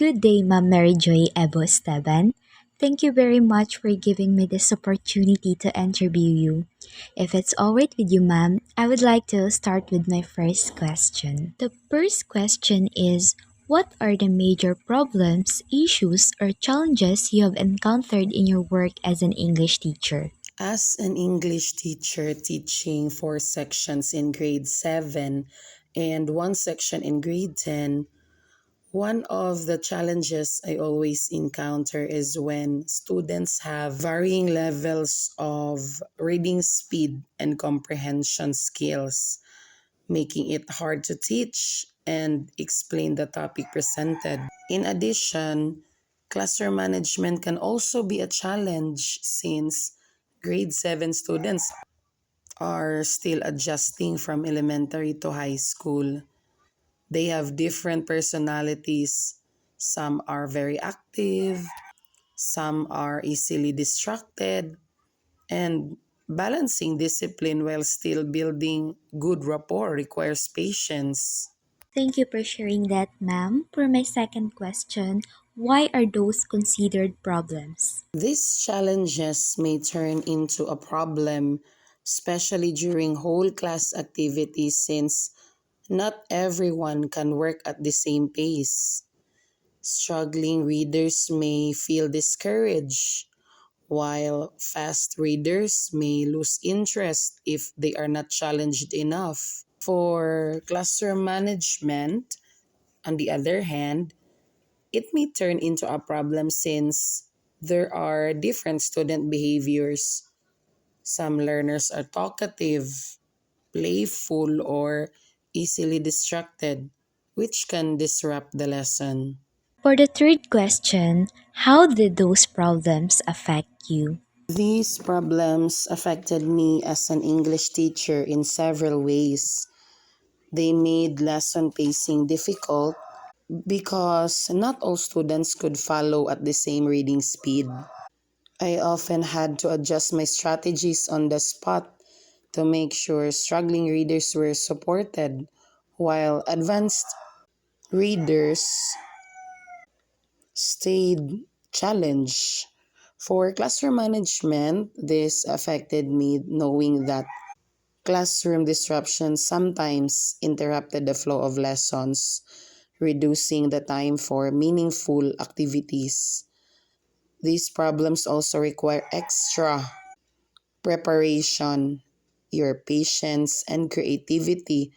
Good day, Ma'am Mary Joy Ebo Esteban. Thank you very much for giving me this opportunity to interview you. If it's alright with you, ma'am, I would like to start with my first question. The first question is, what are the major problems, issues, or challenges you have encountered in your work as an English teacher? As an English teacher teaching four sections in grade 7 and one section in grade 10, one of the challenges I always encounter is when students have varying levels of reading speed and comprehension skills, making it hard to teach and explain the topic presented. In addition, classroom management can also be a challenge since grade 7 students are still adjusting from elementary to high school. They have different personalities. Some are very active, some are easily distracted, and balancing discipline while still building good rapport requires patience. Thank you for sharing that, ma'am. For my second question, why are those considered problems? These challenges may turn into a problem, especially during whole class activities, since not everyone can work at the same pace. Struggling readers may feel discouraged, while fast readers may lose interest if they are not challenged enough. For classroom management, on the other hand, it may turn into a problem since there are different student behaviors. Some learners are talkative, playful, or easily distracted, which can disrupt the lesson. For the third question, how did those problems affect you? These problems affected me as an English teacher in several ways. They made lesson pacing difficult because not all students could follow at the same reading speed. I often had to adjust my strategies on the spot to make sure struggling readers were supported, while advanced readers stayed challenged. For classroom management, this affected me knowing that classroom disruptions sometimes interrupted the flow of lessons, reducing the time for meaningful activities. These problems also require extra preparation, your patience, and creativity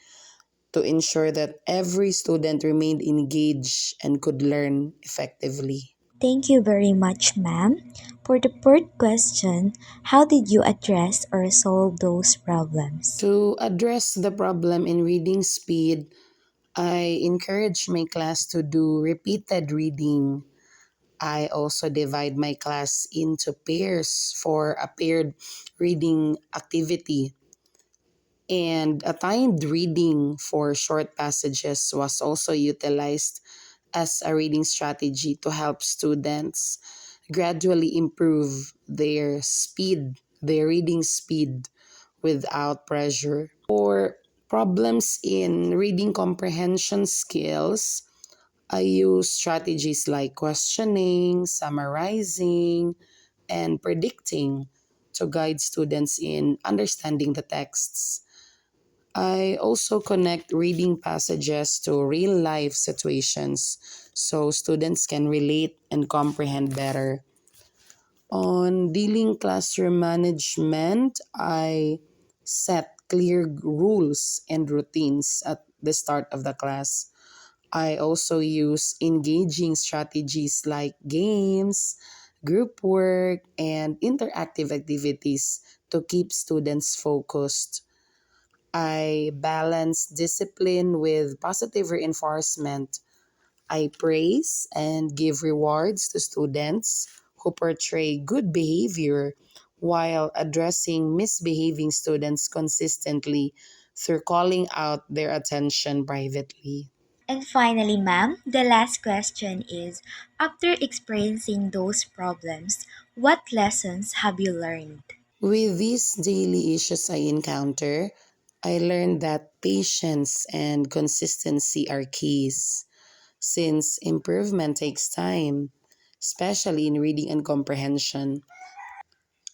to ensure that every student remained engaged and could learn effectively. Thank you very much, ma'am. For the fourth question, how did you address or solve those problems? To address the problem in reading speed, I encourage my class to do repeated reading. I also divide my class into pairs for a paired reading activity. And a timed reading for short passages was also utilized as a reading strategy to help students gradually improve their reading speed without pressure. For problems in reading comprehension skills, I use strategies like questioning, summarizing, and predicting to guide students in understanding the texts. I also connect reading passages to real life situations so students can relate and comprehend better. On dealing classroom management, I set clear rules and routines at the start of the class. I also use engaging strategies like games, group work, and interactive activities to keep students focused. I balance discipline with positive reinforcement. I praise and give rewards to students who portray good behavior while addressing misbehaving students consistently through calling out their attention privately. And finally, ma'am, the last question is, after experiencing those problems, what lessons have you learned? With these daily issues I encounter, I learned that patience and consistency are keys. since improvement takes time, especially in reading and comprehension.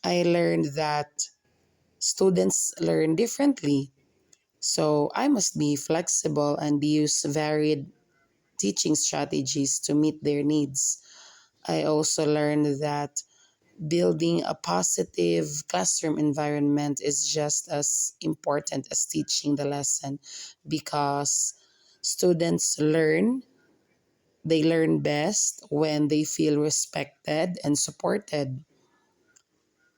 I learned that students learn differently, so I must be flexible and use varied teaching strategies to meet their needs. I also learned that building a positive classroom environment is just as important as teaching the lesson because students they learn best when they feel respected and supported.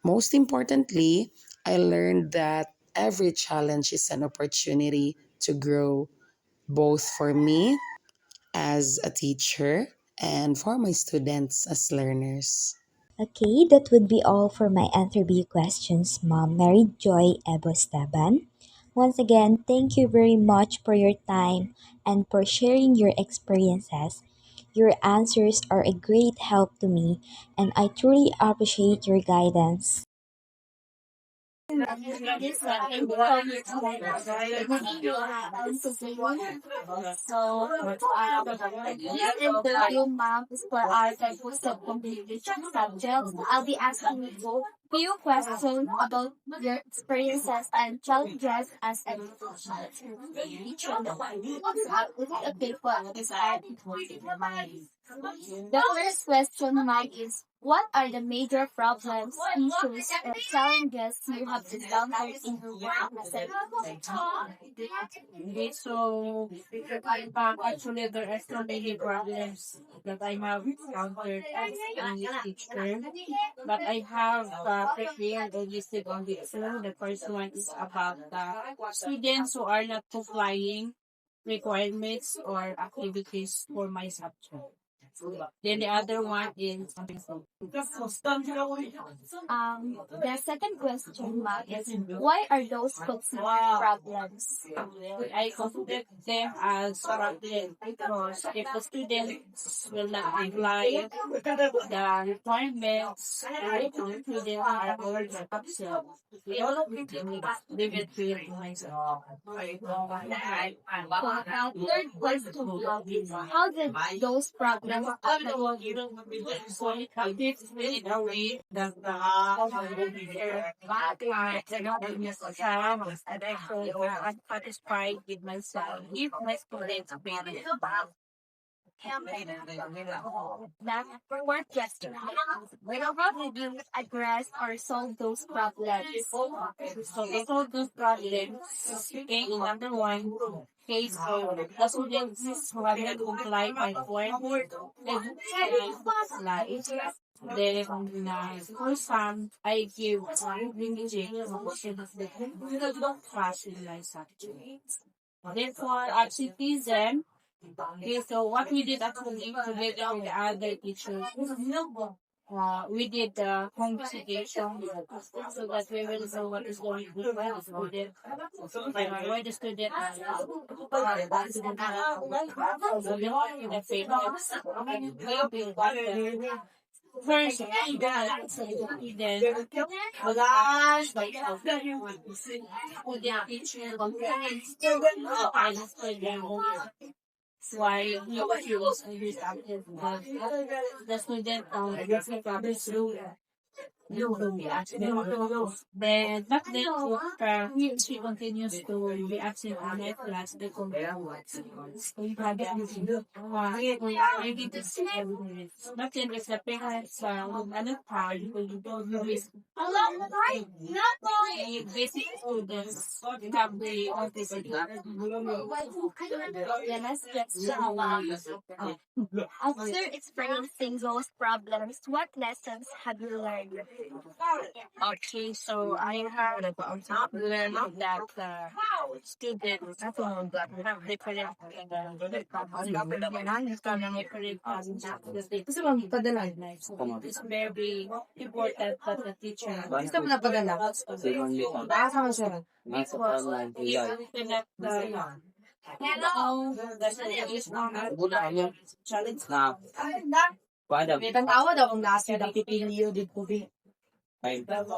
Most importantly, I learned that every challenge is an opportunity to grow, both for me as a teacher and for my students as learners. Okay, that would be all for my interview questions, Mom Mary Joy Ebosteban. Once again, thank you very much for your time and for sharing your experiences. Your answers are a great help to me, and I truly appreciate your guidance. Interview ma'am is for our types of communication subjects. I'll be asking you few questions about your experiences and challenges as a teacher. Is it okay for us? The first question, ma'am, is what are the major problems, issues, or challenges you have encountered in your work as a Okay, so actually there are so many problems that I have encountered as an English teacher, but I have prepared and listed on the two. The first one is about the students who are not complying requirements or activities for my subject. Then the other one is the second question, ma'am, is why are those considered problems? I consider them as problem because if the students will not comply the requirements, the students are already upset. They will feel myself. Third question, how did those problems affect you? So it's in a way that and I feel unsatisfied with myself if my students fail. That fourth question, how did you address or solve those problems? So they solve those problems. Okay, number one, case of the students who have not complied by form, they then for some, I give limiting the class in my subject. Then for absenteeism, okay, so what we did actually together with the other teachers, we did the home visitation so that we will know what is going on with the student. Why the student first, then why he was understanding the student doesn't through then back then she continues to be absent on my class because we have maybe this back then if the parents another part you don't know is basic students have the autism. Yeah, let's get started. After experiencing those problems, what lessons have you learned? Okay, so I have learned that students have different it's very important that the teacher because you cannot know the is not challenge. Patawagan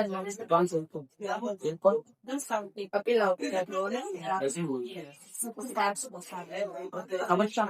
mo sa council ko. Doon sa papilaw, pinaglola, steps mo sabi. Kaman siya.